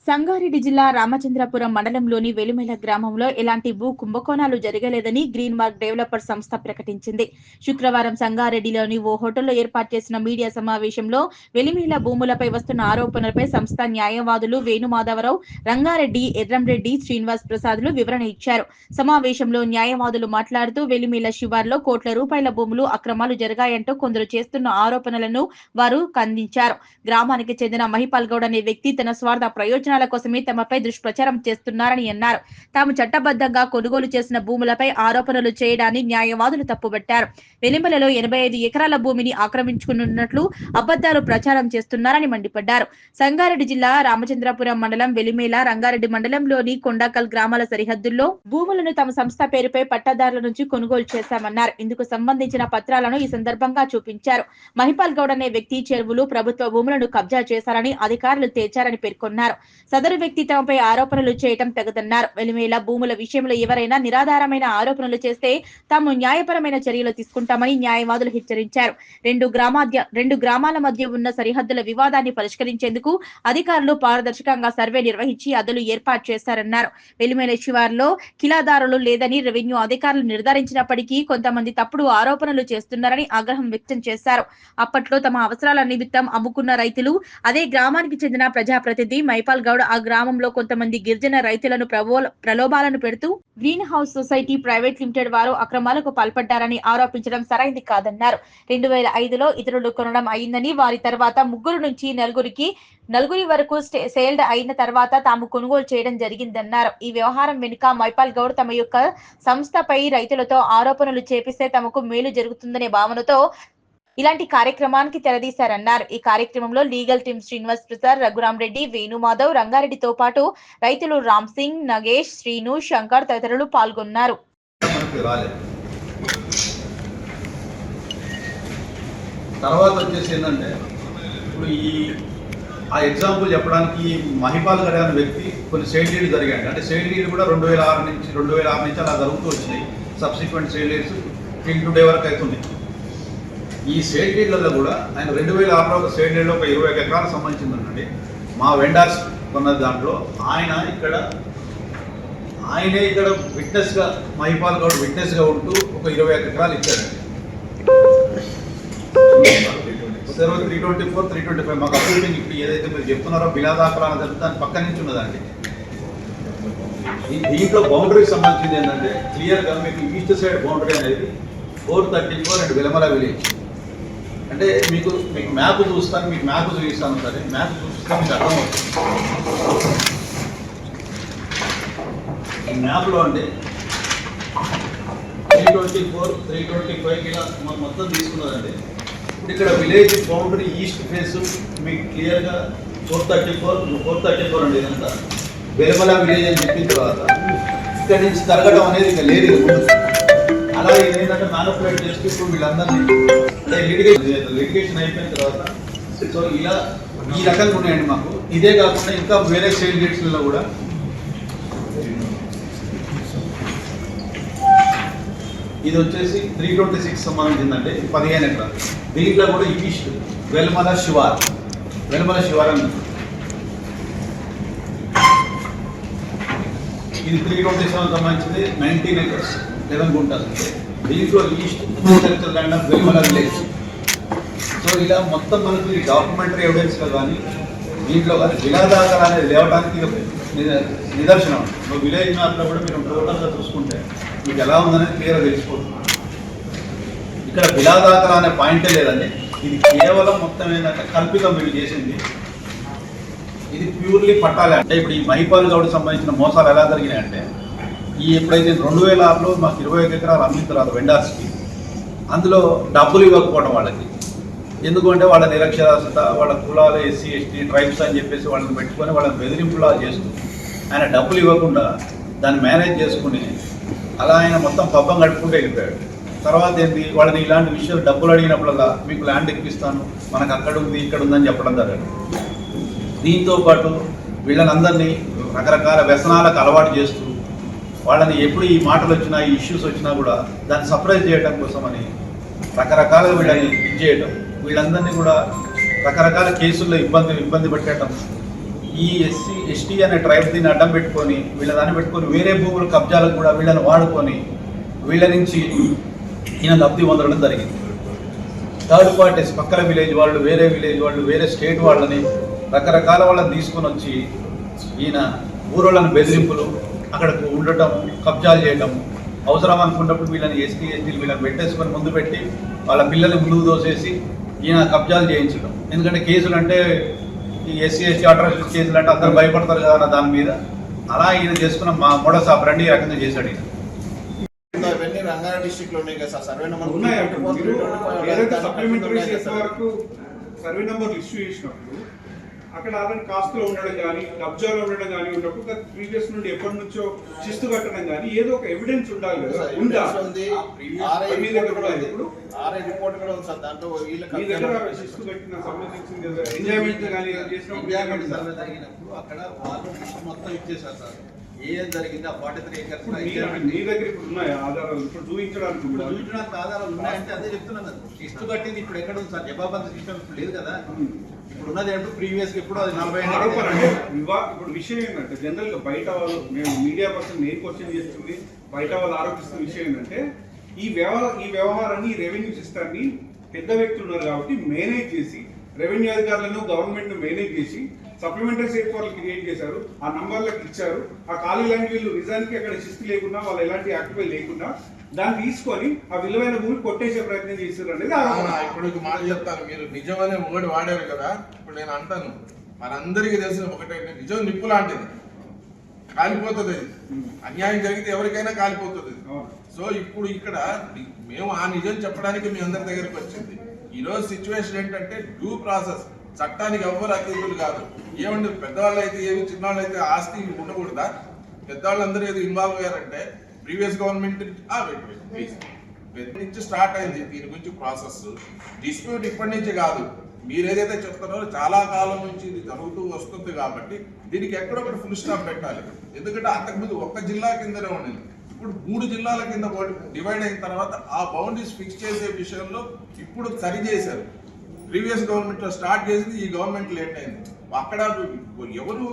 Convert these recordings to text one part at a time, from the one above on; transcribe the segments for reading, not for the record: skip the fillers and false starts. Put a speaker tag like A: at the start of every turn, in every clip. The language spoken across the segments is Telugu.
A: సంగారెడ్డి జిల్లా రామచంద్రపురం మండలంలోని వెలిమెల గ్రామంలో ఎలాంటి భూ కుంభకోణాలు జరగలేదని గ్రీన్ మార్క్ డెవలపర్ సంస్థ ప్రకటించింది. శుక్రవారం సంగారెడ్డిలోని ఓ హోటల్లో ఏర్పాటు చేసిన మీడియా సమావేశంలో వెలిమెల భూములపై వస్తున్న ఆరోపణలపై సంస్థ న్యాయవాదులు వేణుమాధవరావు, రంగారెడ్డి, ఎర్రంరెడ్డి, శ్రీనివాస్ ప్రసాద్లు వివరణ ఇచ్చారు. సమావేశంలో న్యాయవాదులు మాట్లాడుతూ వెలిమెల శివార్లో కోట్ల రూపాయల భూములు అక్రమాలు జరిగాయంటూ కొందరు చేస్తున్న ఆరోపణలను వారు ఖండించారు. గ్రామానికి చెందిన మహిపాల్ గౌడ్ అనే వ్యక్తి తన స్వార్థ ప్రయోజనాల కోసమే తమపై దుష్ప్రచారం చేస్తున్నారని అన్నారు. తాము చట్టబద్ధంగా కొనుగోలు చేసిన భూములపై ఆరోపణలు చేయడాన్ని న్యాయవాదులు తప్పుబట్టారు. వెలిమెలలో 85 ఎకరాల భూమిని ఆక్రమించుకున్నట్లు అబద్ధాలు ప్రచారం చేస్తున్నారని మండిపడ్డారు. సంగారెడ్డి జిల్లా రామచంద్రపురం మండలం వెలిమెల, రంగారెడ్డి మండలంలోని కొండాకల్ గ్రామాల సరిహద్దుల్లో భూములను తమ సంస్థ పేరుపై పట్టాదారుల నుంచి కొనుగోలు చేశామన్నారు. ఇందుకు సంబంధించిన పత్రాలను ఈ సందర్భంగా చూపించారు. మహిపాల్ గౌడ్ అనే వ్యక్తి చెరువులు, ప్రభుత్వ భూములను కబ్జా చేశారని అధికారులు తేల్చారని పేర్కొన్నారు. సదరు వ్యక్తి తమపై ఆరోపణలు చేయటం తగదన్నారు. వెలిమెల భూముల విషయంలో ఎవరైనా నిరాధారమైన ఆరోపణలు చేస్తే తాము న్యాయపరమైన చర్యలు తీసుకుంటామని న్యాయవాదులు హెచ్చరించారు. రెండు గ్రామాల మధ్య ఉన్న సరిహద్దుల వివాదాన్ని పరిష్కరించేందుకు అధికారులు పారదర్శకంగా సర్వే నిర్వహించి అదులు ఏర్పాటు చేశారన్నారు. వెలిమెల శివార్లో కిలాదారులు లేదని రెవెన్యూ అధికారులు నిర్ధారించినప్పటికీ కొంతమంది తప్పుడు ఆరోపణలు చేస్తున్నారని ఆగ్రహం వ్యక్తం చేశారు. అప్పట్లో తమ అవసరాల నిమిత్తం అమ్ముకున్న రైతులు, అదే గ్రామానికి చెందిన ప్రజాప్రతినిధి మహిపాల్ గౌడ్ ఆ గ్రామంలో కొంతమంది గిరిజన రైతులను ప్రలోభాలను పెడుతూ green house society private limited వారు అక్రమాలకు పాల్పడ్డారని ఆరోపించడం సరైంది కాదన్నారు. 2005లో ఇతరులు కొనడం అయిందని, వారి తర్వాత ముగ్గురు నుంచి నలుగురి వరకు సేల్డ్ అయిన తర్వాత తాము కొనుగోలు చేయడం జరిగిందన్నారు. ఈ వ్యవహారం వెనుక మహిపాల్ గౌడ్ తమ యొక్క సంస్థపై రైతులతో ఆరోపణలు చేపిస్తే తమకు మేలు జరుగుతుందనే భావనతో ఇలాంటి కార్యక్రమానికి తెరదీశారన్నారు. ఈ కార్యక్రమంలో లీగల్ టీం శ్రీనివాస్ ప్రసాద్, రఘురామ్ రెడ్డి, వేణుమాధవ్, రంగారెడ్డితో పాటు రైతులు రామ్ సింగ్, నగేష్, శ్రీను, శంకర్ తదితరులు పాల్గొన్నారు.
B: తర్వాత వచ్చేసి ఏంటంటే ఇప్పుడు ఆ ఎగ్జాంపుల్ చెప్పడానికి మహిపాల్ గౌడ్ అనే వ్యక్తి కొన్ని సేల్ డీడ్ జరిగాయి. అంటే సేల్ డీడ్ కూడా 2006 నుంచి అలా జరుగుతూ వచ్చినాయి. Subsequent sale deeds till today వరకు అవుతుంది. ఈ సేల్ డీడ్లలో కూడా ఆయన 2006లో ఒక సేల్ డీడ్లో ఒక 20 ఎకరాలకు సంబంధించిందండి. మా వెండర్స్ కొన్న దాంట్లో ఆయనే ఇక్కడ విట్నెస్గా, మహిపాల్ గౌడ్ విట్నెస్గా ఉంటూ ఒక 21 ఎకరాలు ఇచ్చాడండి. 324, 325 మాకు అప్రూవింగ్ ఇప్పుడు ఏదైతే మీరు చెప్తున్నారో బిలాదాఖలాన జరిగితే దాని పక్క నుంచి ఉన్నదండి. దీంట్లో బౌండరీకి సంబంధించింది ఏంటంటే క్లియర్గా మీకు ఈస్ట్ సైడ్ బౌండరీ అనేది 434 అండ్ వెలమల విలేజ్. అంటే మీకు మ్యాప్ చూస్తాను, మీకు మ్యాప్ చూపిస్తాను. సరే, మ్యాప్ చూపిస్తే మీకు అర్థమవుతుంది. ఈ మ్యాప్లో అంటే 324, 325 ఇలా మొత్తం తీసుకున్నదండి. ఇప్పుడు ఇక్కడ విలేజ్ బౌండరీ ఈస్ట్ ఫేస్ మీకు క్లియర్గా 434 అండి. ఇదంతా వెలమల విలేజ్ అని చెప్పిన తర్వాత ఇక్కడ నుంచి తరగడం అనేది ఇంకా లేదు. అలా ఏంటంటే మ్యానిపులేట్ చేస్తూ ఇప్పుడు వీళ్ళందరినీ లిటిగేషన్ అయిపోయిన తర్వాత సో ఇలా ఈ రకంగా ఉన్నాయండి మాకు. ఇదే కాకుండా ఇంకా వేరే సేల్ డీడ్స్లలో కూడా ఇది వచ్చేసి 326 సంబంధించిందంటే 15 ఎకరాలు. దీంట్లో కూడా ఈస్ట్ వెలమల శివార్ అని ఇది 327 సంబంధించింది 19 ఎకర్స్ 11 గుంటలు. దీంట్లో east land of వెలమల village. So ఇలా మొత్తం మనకు ఈ డాక్యుమెంటరీ ఎవిడెన్స్లో కానీ దీంట్లో కానీ విలాదాఖలు అనేది లేవడానికి నిదర్శనం. విలేజ్ మ్యాప్లో కూడా మీరు టోటల్గా చూసుకుంటే మీకు ఎలా ఉందనేది క్లియర్గా తెలిసిపోతుంది. ఇక్కడ విలాదాఖలు అనే పాయింటే లేదండి. ఇది కేవలం మొత్తం ఏంటంటే కల్పితం వీళ్ళు చేసింది. ఇది ప్యూర్లీ పట్టాలి. అంటే ఇప్పుడు ఈ మహిపాల్ గౌడ్ సంబంధించిన మోసాలు ఎలా జరిగినాయంటే ఎప్పుడైతే 2006లో మాకు 21 ఎకరాలు అమ్మిన తర్వాత వెండర్స్కి అందులో డబ్బులు ఇవ్వకపోవడం వాళ్ళకి. ఎందుకంటే వాళ్ళ నిరక్షరాస్యత, వాళ్ళ కులాలు ఎస్సీ ఎస్టీ ట్రైబ్స్ అని చెప్పేసి వాళ్ళని పెట్టుకొని వాళ్ళని బెదిరింపులా చేస్తూ ఆయన డబ్బులు ఇవ్వకుండా దాన్ని మేనేజ్ చేసుకుని అలా ఆయన మొత్తం పబ్బం గడుపుకుంటూ వెళ్ళిపోయాడు. తర్వాత ఏంటి, వాళ్ళని ఇలాంటి విషయాలు డబ్బులు అడిగినప్పుడల్లా మీకు ల్యాండ్ ఇప్పిస్తాను, మనకు అక్కడ ఉంది ఇక్కడ ఉందని చెప్పడం జరిగింది. దీంతోపాటు వీళ్ళనందరినీ రకరకాల వ్యసనాలకు అలవాటు చేస్తూ వాళ్ళని ఎప్పుడు ఈ మాటలు వచ్చినా, ఈ ఇష్యూస్ వచ్చినా కూడా దాన్ని సర్ప్రైజ్ చేయడం కోసమని రకరకాలుగా వీళ్ళని చేయటం, వీళ్ళందరినీ కూడా రకరకాల కేసుల్లో ఇబ్బంది పెట్టడం, ఈ ఎస్టీ అనే ట్రైబ్ దీన్ని అడ్డం పెట్టుకొని వీళ్ళ దాన్ని పెట్టుకొని వేరే భూములు కబ్జాలకు కూడా వీళ్ళని వాడుకొని వీళ్ళ నుంచి ఈయన లబ్ధి పొందడం జరిగింది. థర్డ్ పార్టీస్ పక్కన విలేజ్ వాళ్ళు, వేరే విలేజ్ వాళ్ళు, వేరే స్టేట్ వాళ్ళని రకరకాల వాళ్ళని తీసుకొని వచ్చి ఈయన ఊరోళ్ళని బెదిరింపులు, అక్కడకు ఉండటం, కబ్జాలు చేయటం, అవసరం అనుకున్నప్పుడు వీళ్ళని ఎస్టీలు వీళ్ళని పెట్టేసుకొని ముందు పెట్టి వాళ్ళ పిల్లల్ని ముందుకు దోసేసి ఈయన కబ్జాలు చేయించడం. ఎందుకంటే కేసులు అంటే ఈ ఎస్సీ అట్రాసిటీ కేసులు అంటే అందరూ భయపడతారు కదా అన్న దాని మీద అలా ఈయన చేసుకున్న మా మోడస్ ఆపరండి ఈ రకంగా చేశాడు ఈయన.
C: ఇవన్నీ రంగారెడ్డి డిస్ట్రిక్ట్ లో ఉన్నాయి కదా సార్, సర్వే
D: సర్వే నెంబర్లు ఇష్యూ చేసినప్పుడు అక్కడ ఆల్రెడీ కాస్ట్లో ఉండడం కానీ కబ్జాలో ఉండడం కానీ ఉన్నప్పుడు ప్రీవియస్ నుండి ఎప్పటి నుంచో శిస్తు కట్టడం కానీ ఏదో ఒక ఎవిడెన్స్ ఉండాలి కదా.
C: రిపోర్ట్ కూడా ఉంది సార్, దాంట్లో
D: మీ దగ్గర శిస్తు కట్టిన సంబంధించింది ఎంజాయ్మెంట్ కానీ
B: జరిగినప్పుడు అక్కడ వాళ్ళు మొత్తం ఇచ్చేసారు సార్. ఏం జరిగింది ఆ 43 acres
D: మీ దగ్గర ఇప్పుడు ఉన్నాయా ఆధారాలు? ఇప్పుడు చూపించడానికి
B: ఆధారాలు ఉన్నాయంటే అదే చెప్తున్నాను. శిస్తు కట్టింది ఇప్పుడు ఎక్కడ ఉంది సార్? జవాబంద సిస్టమ్ ఇప్పుడు లేదు కదా. ఇప్పుడు ఉన్నది ఏంటో ప్రీవియస్ ఇప్పుడు అది 40
D: అంటే ఇప్పుడు విషయం ఏంటంటే జనరల్ గా బయట వాళ్ళు, మేము మీడియా పర్సన్ నేను క్వశ్చన్ చేస్తుంది, బయట వాళ్ళు ఆరోపిస్తున్న విషయం ఏంటంటే ఈ వ్యవహారాన్ని రెవెన్యూ సిస్టాన్ని పెద్ద వ్యక్తులు ఉన్నారు కాబట్టి మేనేజ్ చేసి, రెవెన్యూ అధికారులను గవర్నమెంట్ ను మేనేజ్ చేసి సప్లిమెంటరీ సేఫ్ వాళ్ళకి క్రియేట్ చేశారు, ఆ నంబర్లకు ఇచ్చారు. ఆ ఖాళీ ల్యాండ్ వీళ్ళు నిజానికి అక్కడ శిస్తు లేకుండా వాళ్ళు ఎలాంటి యాక్టివై లేకుండా దాన్ని తీసుకొని ఆ విలువైన భూమి కొట్టేసే ప్రయత్నం చేశారు అనేది.
C: ఇప్పుడు మాట చెప్తాను, మీరు నిజమనే వర్డ్ వాడారు కదా. ఇప్పుడు నేను అంటాను, మనందరికీ తెలిసిన ఒకటే, నిజం నిప్పు లాంటిది, కాలిపోతుంది. అన్యాయం జరిగితే ఎవరికైనా కాలిపోతుంది. సో ఇప్పుడు ఇక్కడ మేము ఆ నిజం చెప్పడానికి మీ అందరి దగ్గరికి వచ్చింది. ఈరోజు సిచ్యువేషన్ ఏంటంటే డ్యూ ప్రాసెస్, చట్టానికి ఎవ్వరు అతిథులు కాదు. ఏమంటే పెద్దవాళ్ళు అయితే ఏమి, చిన్నవాళ్ళు అయితే ఆస్తి ఉండకూడదా? పెద్దవాళ్ళందరూ ఏదో ఇన్వాల్వ్ అయ్యారంటే ప్రీవియస్ గవర్నమెంట్ నుంచి స్టార్ట్ అయింది దీని గురించి ప్రాసెస్. డిస్ప్యూట్ ఇప్పటి నుంచి కాదు, మీరు ఏదైతే చెప్తున్నారో చాలా కాలం నుంచి ఇది జరుగుతూ వస్తుంది కాబట్టి దీనికి ఎక్కడొకటి ఫుల్ స్టాప్ పెట్టాలి. ఎందుకంటే అంతకుముందు ఒక్క జిల్లా కిందనే ఉండేది, ఇప్పుడు 3 జిల్లాల కింద డివైడ్ అయిన తర్వాత ఆ బౌండరీస్ ఫిక్స్ చేసే విషయంలో ఇప్పుడు సరి చేశారు. ప్రీవియస్ గవర్నమెంట్ లో స్టార్ట్ చేసింది, ఈ గవర్నమెంట్ లేట్ అయింది. అక్కడ ఎవరు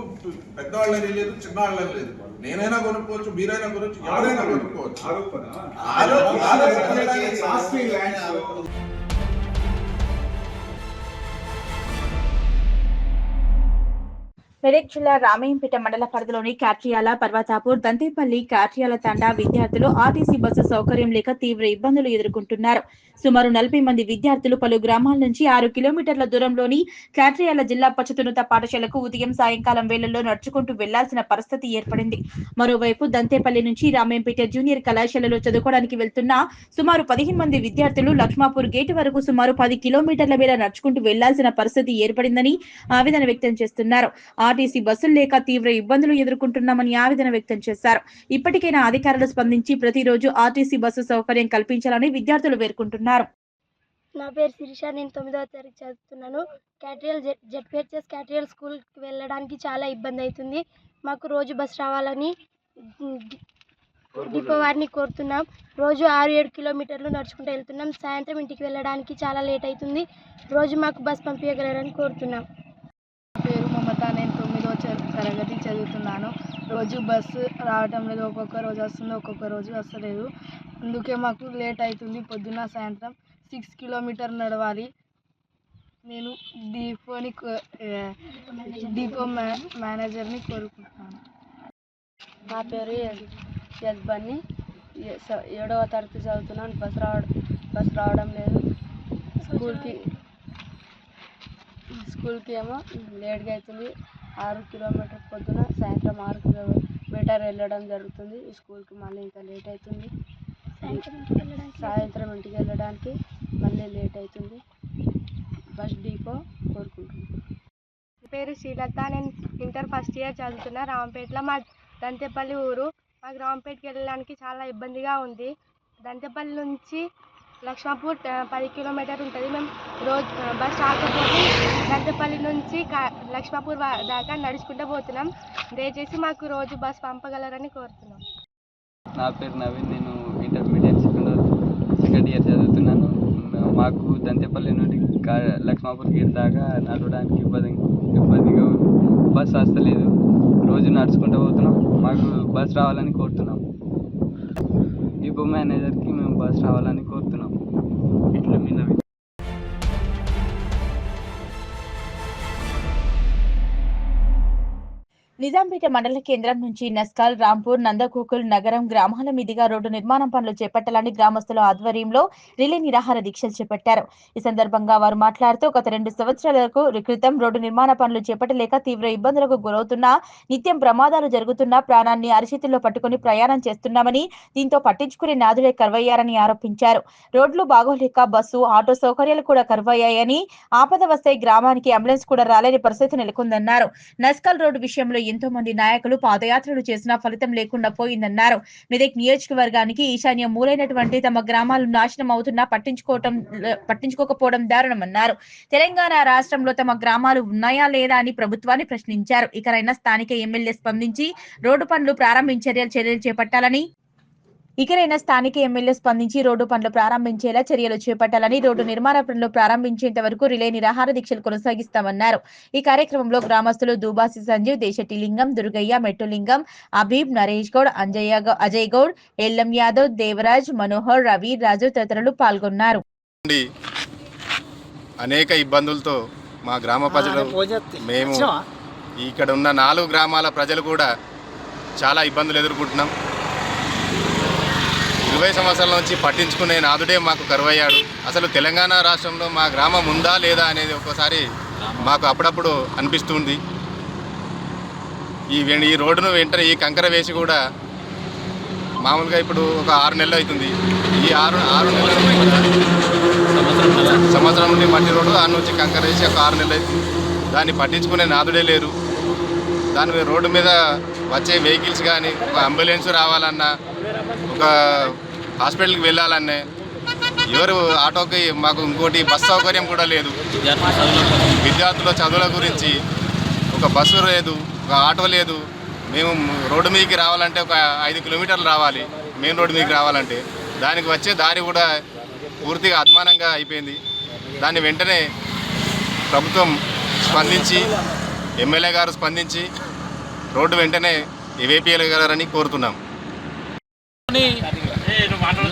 C: పెద్దవాళ్ళని లేదు, చిన్నవాళ్ళని లేదు. నేనైనా కొనుక్కోవచ్చు, మీరైనా కొనుక్కోవచ్చు, ఎవరైనా కొనుక్కోవచ్చు.
A: మెదక్ జిల్లా రామయ్యంపేట మండల పరిధిలోని కాట్రియాల, పర్వతాపూర్, దంతేపల్లి, కాట్రియాల తండా విద్యార్థులు ఆర్టీసీ బస్సు సౌకర్యం లేక తీవ్ర ఇబ్బందులు ఎదుర్కొంటున్నారు. సుమారు 40 మంది విద్యార్థులు పలు గ్రామాల నుంచి 6 కిలోమీటర్ల దూరంలోని కాట్రియాల జిల్లా పచ్చతున్నత పాఠశాలకు ఉదయం సాయంకాలం వేళల్లో నడుచుకుంటూ వెళ్లాల్సిన పరిస్థితి ఏర్పడింది. మరోవైపు దంతేపల్లి నుంచి రామయ్యంపేట జూనియర్ కళాశాలలో చదువుకోవడానికి వెళ్తున్న సుమారు 15 మంది విద్యార్థులు లక్ష్మాపూర్ గేటు వరకు సుమారు 10 కిలోమీటర్ల మేర నడుచుకుంటూ వెళ్లాల్సిన పరిస్థితి ఏర్పడిందని ఆవేదన వ్యక్తం చేస్తున్నారు. ఆర్టీసీ బస్సులు లేక తీవ్ర ఇబ్బందులు ఎదుర్కొంటున్నామని ఆవేదన వ్యక్తం చేశారు. ఇప్పటికైనా అధికారులు స్పందించి ప్రతిరోజు ఆర్టీసీ బస్సు సౌకర్యం కల్పించాలని విద్యార్థులు వేడుకుంటున్నారు.
E: నా పేరు శిరీష, నేను 9వ తరగతి చదువుతున్నాను. క్యాట్రియల్ జెడ్పీహెచ్ఎస్ క్యాట్రియల్ స్కూల్కి వెళ్ళడానికి చాలా ఇబ్బంది అవుతుంది. మాకు రోజు బస్ రావాలని డిపో వారిని కోరుతున్నాం. రోజు 6-7 కిలోమీటర్లు నడుచుకుంటూ వెళ్తున్నాం. సాయంత్రం ఇంటికి వెళ్ళడానికి చాలా లేట్ అవుతుంది. రోజు మాకు బస్ పంపించగలరని కోరుతున్నాం.
F: పేరు మమత, నేను 9వ తరగతి చదువుతున్నాను. రోజు బస్సు రావటం లేదు, ఒక్కొక్క రోజు వస్తుంది, ఒక్కొక్క రోజు వస్తలేదు. అందుకే మాకు లేట్ అవుతుంది. పొద్దున్న సాయంత్రం 6 కిలోమీటర్ నడవాలి. నేను డిపో మేనేజర్ని కోరుకుంటున్నాను.
G: నా పేరు యజ్బన్ని, 7వ తరగతి చదువుతున్నాను. బస్ రావడం లేదు. స్కూల్కి ఏమో లేట్గా అవుతుంది. 6 కిలోమీటర్ పొద్దున, సాయంత్రం 6 కిలోమీటర్ వెళ్ళడం జరుగుతుంది. స్కూల్కి మళ్ళీ ఇంకా లేట్ అవుతుంది. సాయంత్రం ఇంటికి వెళ్ళడానికి మళ్ళీ లేట్ అవుతుంది. బస్ డిపో కోరుకుంటున్నాను.
E: పేరు శ్రీలత, నేను ఇంటర్ ఫస్ట్ ఇయర్ చదువుతున్నా. రామంపేటలో మా దంతేపల్లి ఊరు. మాకు రామంపేటకి వెళ్ళడానికి చాలా ఇబ్బందిగా ఉంది. దంతేపల్లి నుంచి లక్ష్మాపూర్ 10 కిలోమీటర్ ఉంటుంది. మేము రోజు బస్ రాకపోతే దంతేపల్లి నుంచి లక్ష్మాపూర్ దాకా నడుచుకుంటూ పోతున్నాం. దయచేసి మాకు రోజు బస్ పంపగలరని కోరుతున్నాం.
H: నా పేరు నవీన్, నేను ఇంటర్మీడియట్ సెకండ్ ఇయర్ చదువుతున్నాను. మాకు దంతేపల్లి నుండి లక్ష్మాపూర్ గేట్ దాకా నడవడానికి ఇబ్బందిగా ఉంది. బస్ వస్తలేదు, రోజు నడుచుకుంటూ పోతున్నాం. మాకు బస్ రావాలని కోరుతున్నాం. డిపో మేనేజర్కి మేము బస్ రావాలని కోరుతున్నాం. ఇట్లా మీద
A: నిజాంపేట మండల కేంద్రం నుంచి నస్కాల్, రాంపూర్, నందగోకుల్ నగరం గ్రామాల మీదుగా రోడ్డు నిర్మాణం పనులు చేపట్టాలని గ్రామస్తుల ఆధ్వర్యంలో రిలే నిరాహార దీక్షలు చేపట్టారు. ఈ సందర్భంగా వారు మాట్లాడుతూ గత 2 సంవత్సరాలకు క్రితం రోడ్డు నిర్మాణ పనులు చేపట్టలేక తీవ్ర ఇబ్బందులకు గురవుతున్నా, నిత్యం ప్రమాదాలు జరుగుతున్నా ప్రాణాన్ని అరిచేతుల్లో పట్టుకుని ప్రయాణం చేస్తున్నామని, దీంతో పట్టించుకునే నాదుడే కరువయ్యారని ఆరోపించారు. రోడ్లు బాగోలేక బస్సు, ఆటో సౌకర్యాలు కూడా కరువయ్యాయని, ఆపద వస్తే గ్రామానికి అంబులెన్స్ కూడా రాలేని పరిస్థితి నెలకొందన్నారు. నస్కాల్ రోడ్డు విషయంలో ఎంతో మంది నాయకులు పాదయాత్రలు చేసినా ఫలితం లేకుండా పోయిందన్నారు. మెదక్ నియోజకవర్గానికి ఈశాన్య మూలైనటువంటి తమ గ్రామాలు నాశనం అవుతున్నా పట్టించుకోకపోవడం దారుణమన్నారు. తెలంగాణ రాష్ట్రంలో తమ గ్రామాలు ఉన్నాయా లేదా అని ప్రభుత్వాన్ని ప్రశ్నించారు. ఇకనైనా స్థానిక ఎమ్మెల్యే స్పందించి రోడ్డు పనులు చర్యలు చేపట్టాలని రోడ్డు పనులు ప్రారంభించేలా చర్యలు చేపట్టాలని, రోడ్డు నిర్మాణ పనులు ప్రారంభించేంత వరకు రిలే నిరాహార దీక్షలు కొనసాగిస్తామన్నారు. ఈ కార్యక్రమంలో గ్రామస్తులు దూబాసి సంజీవ్, దేశటి లింగం, దుర్గయ్య, మెట్టులింగం, అబీబ్, నరేష్ గౌడ్, అజయ్ గౌడ్, ఎల్లం యాదవ్, దేవరాజ్, మనోహర్, రవి, రాజు తదితరులు పాల్గొన్నారు.
I: అనేక ఇబ్బందులతో మా గ్రామ ప్రజలు, మేము ఇక్కడ ఉన్న 4 గ్రామాల ప్రజలు కూడా చాలా ఇబ్బందులు ఎదుర్కొంటున్నాం. 20 సంవత్సరాల నుంచి పట్టించుకునే నాదుడే మాకు కరువయ్యాడు. అసలు తెలంగాణ రాష్ట్రంలో మా గ్రామం ఉందా లేదా అనేది ఒక్కోసారి మాకు అప్పుడప్పుడు అనిపిస్తుంది. ఈ రోడ్డును వెంటనే ఈ కంకర వేసి కూడా మామూలుగా ఇప్పుడు ఒక 6 నెలలు అవుతుంది. ఈ 6 నెలల సంవత్సరం నుండి మట్టి రోడ్డు దాని నుంచి కంకర వేసి ఒక 6 నెలలు అవుతుంది. దాన్ని పట్టించుకునే నాదుడే లేరు. దాని రోడ్డు మీద వచ్చే వెహికల్స్ కానీ, ఒక అంబులెన్స్ రావాలన్నా, ఒక హాస్పిటల్కి వెళ్ళాలన్నా, ఎవరు ఆటోకి మాకు ఇంకోటి బస్ సౌకర్యం కూడా లేదు. విద్యార్థుల చదువుల గురించి ఒక బస్సు లేదు, ఒక ఆటో లేదు. మేము రోడ్డు మీదకి రావాలంటే ఒక 5 కిలోమీటర్లు రావాలి. మెయిన్ రోడ్డు మీదకి రావాలంటే దానికి వచ్చే దారి కూడా పూర్తిగా అధ్వానంగా అయిపోయింది. దాన్ని వెంటనే ప్రభుత్వం స్పందించి, ఎమ్మెల్యే గారు స్పందించి రోడ్డు వెంటనే వేపియగలరని కోరుతున్నాం.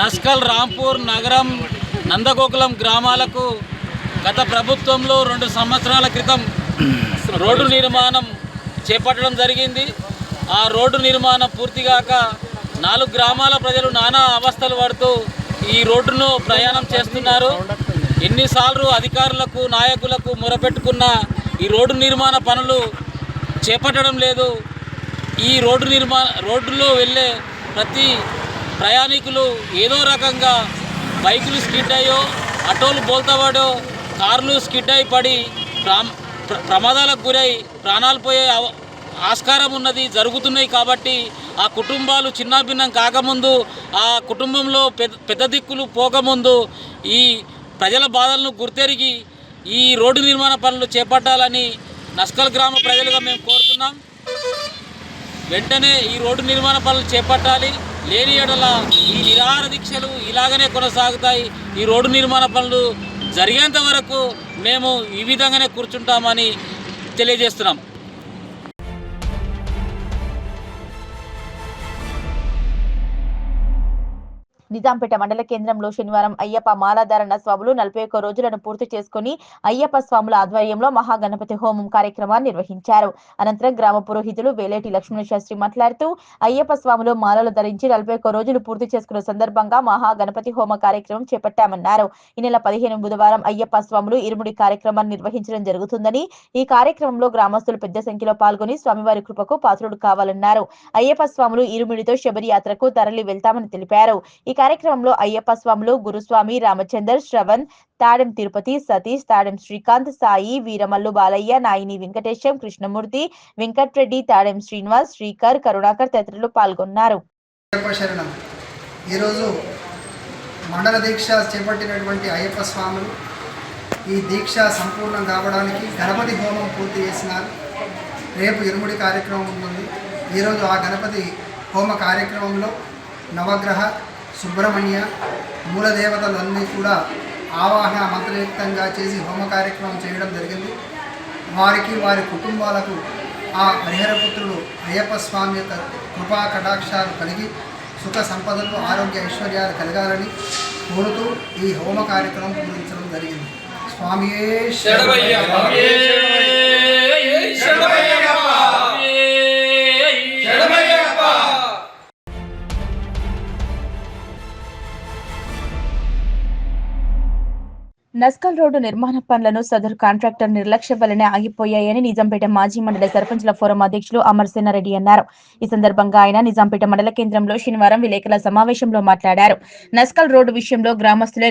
J: నస్కల్, రాంపూర్ నగరం, నందగోకులం గ్రామాలకు గత ప్రభుత్వంలో 2 సంవత్సరాల క్రితం రోడ్డు నిర్మాణం చేపట్టడం జరిగింది. ఆ రోడ్డు నిర్మాణం పూర్తిగాక 4 గ్రామాల ప్రజలు నానా అవస్థలు పడుతూ ఈ రోడ్డును ప్రయాణం చేస్తున్నారు. ఎన్నిసార్లు అధికారులకు, నాయకులకు మొరపెట్టుకున్న ఈ రోడ్డు నిర్మాణ పనులు చేపట్టడం లేదు. ఈ రోడ్డులో వెళ్ళే ప్రతి ప్రయాణికులు ఏదో రకంగా బైకులు స్కిడ్ అయ్యో, ఆటోలు బోల్తావాడో, కార్లు స్కిడ్ అయి పడి ప్రమాదాలకు గురై ప్రాణాలు పోయే ఆస్కారం ఉన్నది, జరుగుతున్నాయి. కాబట్టి ఆ కుటుంబాలు చిన్నాభిన్నం కాకముందు, ఆ కుటుంబంలో పెద్ద దిక్కులు పోకముందు ఈ ప్రజల బాధలను గుర్తెరిగి ఈ రోడ్డు నిర్మాణ పనులు చేపట్టాలని నస్కల్ గ్రామ ప్రజలుగా మేము కోరుతున్నాం. వెంటనే ఈ రోడ్డు నిర్మాణ పనులు చేపట్టాలి. లేని ఎడల ఈ నిరాహార దీక్షలు ఇలాగనే కొనసాగుతాయి. ఈ రోడ్డు నిర్మాణ పనులు జరిగేంత వరకు మేము ఈ విధంగానే కూర్చుంటామని తెలియజేస్తున్నాం.
A: నిజాంపేట మండల కేంద్రంలో శనివారం అయ్యప్ప మాలాధారణ స్వాములు 41 రోజులను పూర్తి చేసుకుని అయ్యప్ప స్వాముల ఆధ్వర్యంలో మహాగణపతి హోమం కార్యక్రమాన్ని నిర్వహించారు. అనంతరం గ్రామ పురోహితులు వేలేటి లక్ష్మణ శాస్త్రి మాట్లాడుతూ అయ్యప్ప స్వాములు మాలలు ధరించి 41 రోజులు పూర్తి చేసుకున్న సందర్భంగా మహాగణపతి హోమ కార్యక్రమం చేపట్టామన్నారు. ఈ నెల 15 బుధవారం అయ్యప్ప స్వాములు ఇరుముడి కార్యక్రమాన్ని నిర్వహించడం జరుగుతుందని, ఈ కార్యక్రమంలో గ్రామస్తులు పెద్ద సంఖ్యలో పాల్గొని స్వామివారి కృపకు పాత్రుడు కావాలన్నారు. అయ్యప్ప స్వాములు ఇరుముడితో శబరియాత్రకు తరలి వెళ్తామని తెలిపారు. ఈ కార్యక్రమంలో అయ్యప్ప స్వాములు గురుస్వామి రామచందర్, శ్రవణ్, తాడెం తిరుపతి, సతీష్, తాడెం శ్రీకాంత్, సాయి, వీరమల్లు బాలయ్య, నాయిని వెంకటేశం, కృష్ణమూర్తి, వెంకట్రెడ్డి, తాడెం శ్రీనివాస్, శ్రీకర్, కరుణాకర్ తదితరులు పాల్గొన్నారు.
K: ఈరోజు మండల దీక్ష చేపట్టినటువంటి అయ్యప్ప స్వాములు ఈ దీక్ష సంపూర్ణం కావడానికి గణపతి హోమం పూర్తి చేసినారు. రేపు ఇరుముడి కార్యక్రమం ఉంటుంది. ఈరోజు ఆ గణపతి హోమ కార్యక్రమంలో నవగ్రహ, సుబ్రహ్మణ్య, మూలదేవతలన్నీ కూడా ఆవాహన మంత్రయుక్తంగా చేసి హోమ కార్యక్రమం చేయడం జరిగింది. వారికి వారి కుటుంబాలకు ఆ హరిహరపుత్రుడు అయ్యప్ప స్వామి యొక్క కృపా కటాక్షాలు కలిగి సుఖ సంపదలు ఆరోగ్య ఐశ్వర్యాలు కలగాలని కోరుతూ ఈ హోమ కార్యక్రమం పూజించడం జరిగింది. స్వామియే
A: నస్కల్ రోడ్డు నిర్మాణ పనులను సదరు కాంట్రాక్టర్ నిర్లక్ష్యం వల్లనే ఆగిపోయాయని నిజాంపేట మాజీ మండల సర్పంచ్ల ఫోరం అధ్యక్షులు అమర్సేనారెడ్డి అన్నారు. ఈ సందర్భంగా ఆయన నిజాంపేట మండల కేంద్రంలో శనివారం విలేకరుల సమావేశంలో మాట్లాడారు. నస్కల్ రోడ్డు విషయంలో గ్రామస్తులే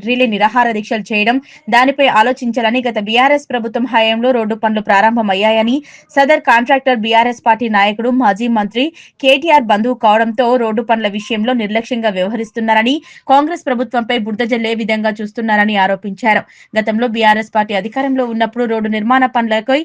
A: రిలే నిరాహార దీక్షలు చేయడం, దానిపై ఆలోచించాలని గత బీఆర్ఎస్ ప్రభుత్వం హయాంలో రోడ్డు పనులు ప్రారంభమయ్యాయని, సదర్ కాంట్రాక్టర్ బీఆర్ఎస్ పార్టీ నాయకుడు మాజీ మంత్రి కేటీఆర్ బంధువు కావడంతో రోడ్డు పనుల విషయంలో నిర్లక్ష్యంగా వ్యవహరిస్తున్నారని, కాంగ్రెస్ ప్రభుత్వంపై బురద జల్లే విధంగా చూస్తున్నారని ఆరోపించారు. గతంలో బీఆర్ఎస్ పార్టీ అధికారంలో ఉన్నప్పుడు రోడ్డు నిర్మాణ పనులకై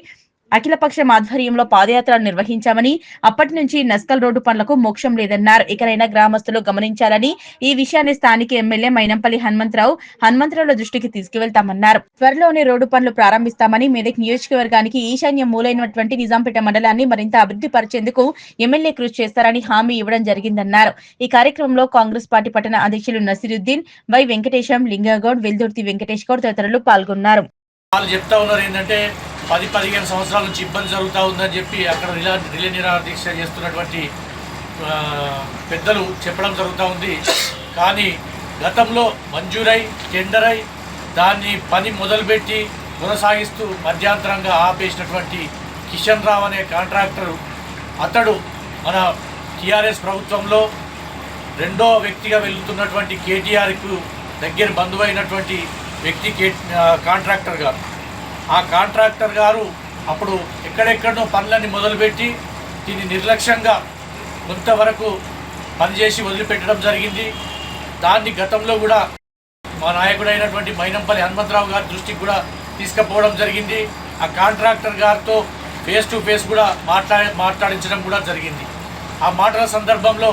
A: అఖిలపక్షం ఆధ్వర్యంలో పాదయాత్రలు నిర్వహించామని, అప్పటి నుంచి నస్కల్ రోడ్డు పనులకు మోక్షం లేదన్నారు. ఇకనైనా గ్రామస్తులు గమనించాలని, ఈ విషయాన్ని స్థానిక ఎమ్మెల్యే మైనంపల్లి హనుమంతరావుల దృష్టికి తీసుకువెళ్తామన్నారు. త్వరలోనే రోడ్డు పనులు ప్రారంభిస్తామని, మెదక్ నియోజకవర్గానికి ఈశాన్య మూలైనటువంటి నిజాంపేట మండలాన్ని మరింత అభివృద్ధి పరిచేందుకు ఎమ్మెల్యే కృషి చేస్తారని హామీ ఇవ్వడం జరిగిందన్నారు. ఈ కార్యక్రమంలో కాంగ్రెస్ పార్టీ పట్టణ అధ్యక్షులు నసిరుద్దీన్, వై వెంకటేశం, లింగగౌడ్, వెల్దుర్తి వెంకటేష్ గౌడ్ తదితరులు పాల్గొన్నారు.
L: 10-15 సంవత్సరాల నుంచి ఇబ్బంది జరుగుతూ ఉందని చెప్పి అక్కడ రిలే నిరాహార దీక్ష చేస్తున్నటువంటి పెద్దలు చెప్పడం జరుగుతూ ఉంది. కానీ గతంలో మంజూరై టెండరై దాన్ని పని మొదలుపెట్టి కొనసాగిస్తూ మధ్యాంతరంగా ఆపేసినటువంటి కిషన్ రావు అనే కాంట్రాక్టరు, అతడు మన టీఆర్ఎస్ ప్రభుత్వంలో రెండో వ్యక్తిగా వెళ్తున్నటువంటి కేటీఆర్కు దగ్గర బంధువు అయినటువంటి వ్యక్తి కాంట్రాక్టర్ గారు. ఆ కాంట్రాక్టర్ గారు అప్పుడు ఎక్కడెక్కడో పనులన్నీ మొదలుపెట్టి దీన్ని నిర్లక్ష్యంగా కొంతవరకు పనిచేసి వదిలిపెట్టడం జరిగింది. దాన్ని గతంలో కూడా మా నాయకుడైనటువంటి మైనంపల్లి హనుమంతరావు గారి దృష్టికి కూడా తీసుకుపోవడం జరిగింది. ఆ కాంట్రాక్టర్ గారితో ఫేస్ టు ఫేస్ కూడా మాట్లాడించడం కూడా జరిగింది. ఆ మాటల సందర్భంలో